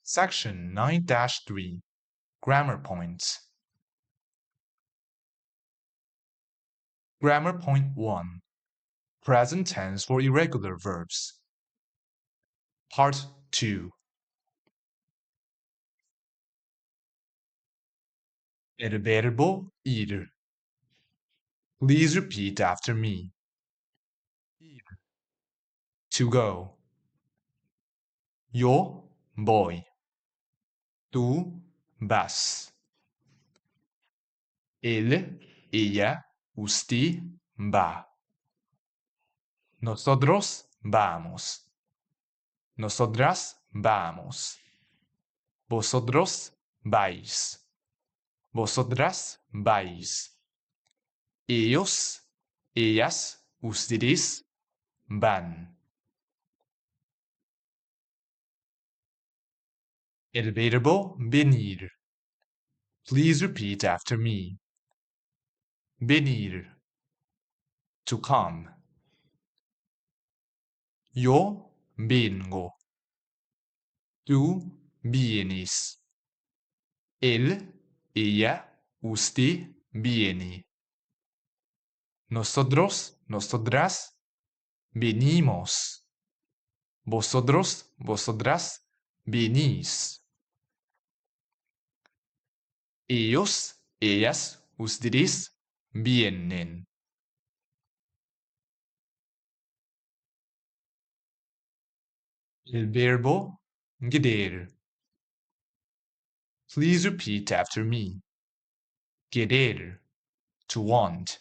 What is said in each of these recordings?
Section 9-3 Grammar Points. Grammar Point 1 Present tense for irregular verbs. Part 2 El verbo ir. Please repeat after me. Ir. To go. Yo voy. Tú vas. Él, ella, usted va. Nosotros vamos. Nosotras vamos. Vosotros vais. Vosotras vais. Ellos, ellas, ustedes van. El verbo venir. Please repeat after me. Venir. To come. Yo vengo. Tú vienes. Él, ella, usted viene. Nosotros, nosotras, venimos. Vosotros, vosotras, venís. Ellos, ellas, ustedes vienen. El verbo querer. Please repeat after me. Querer. To want.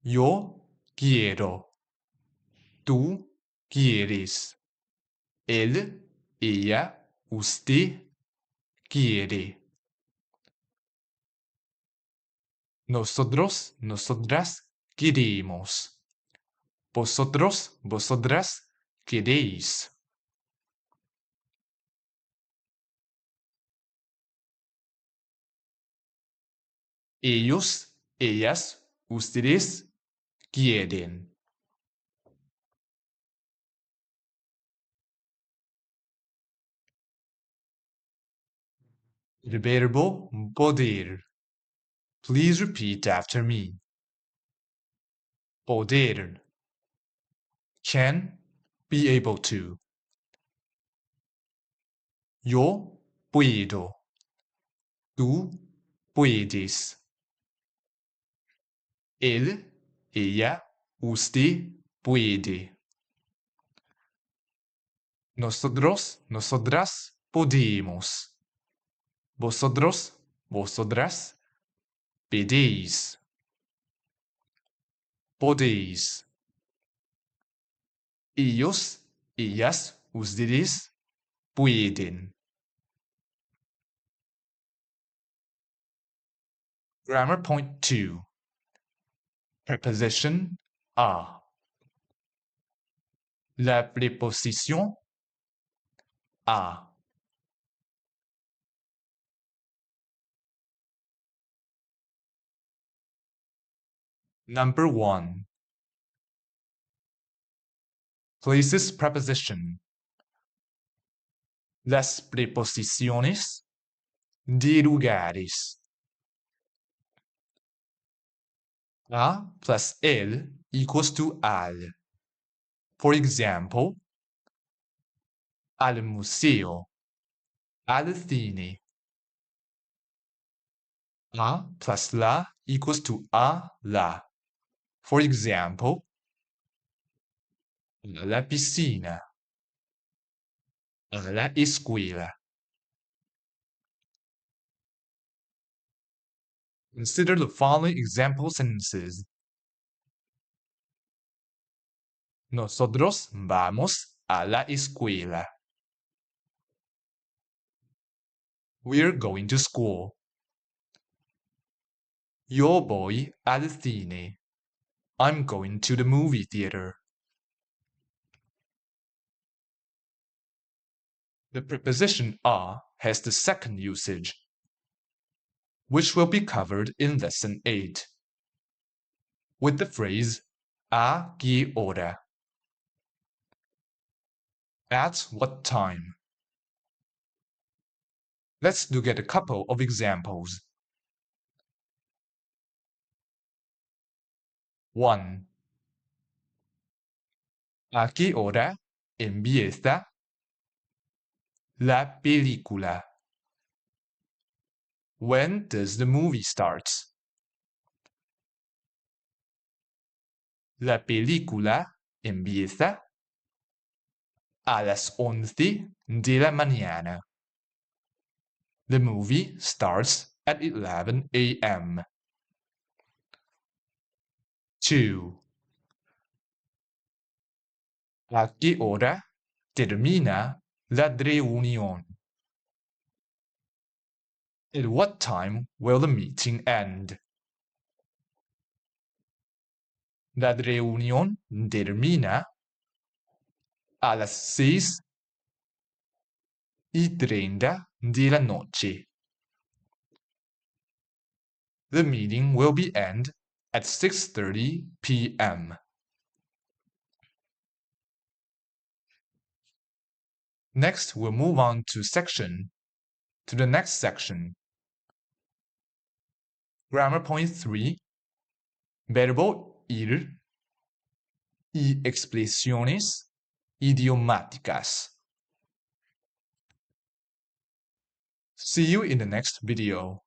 Yo quiero. Tú quieres. Él, ella, usted quiere. Nosotros, nosotras queremos. Vosotros, vosotras queréis. Ellos, ellas, ustedes quieren. El verbo poder. Please repeat after me. Poder. Can, be able to. Yo puedo. Tú puedes. Él, ella, usted puede. Nosotros, nosotras podemos. Vosotros, vosotras pedéis. Podéis. Ellos, ellas, ustedes pueden. Grammar Point 2 Preposition a. La préposition a. Number 1. Places preposition. Las preposiciones de lugares. A plus el equals to al. For example, al museo, al cine. A plus la equals to a la. For example, a la piscina, a la escuela. Consider the following example sentences. Nosotros vamos a la escuela. We're going to school. Yo voy al cine. I'm going to the movie theater. The preposition a has the second usage, which will be covered in Lesson 8, with the phrase a qué hora. At what time? Let's look at a couple of examples. 1. ¿A qué hora empieza la película? When does the movie start? La película empieza a las 11 de la mañana. The movie starts at 11 a.m. 2. ¿A qué hora termina la reunión? At what time will the meeting end? La reunión termina a las 6:30 de la noche. The meeting will be end at 6:30 p.m. Next, we'll move on to the next section. Grammar point 3. Verbo ir y expresiones idiomáticas. See you in the next video.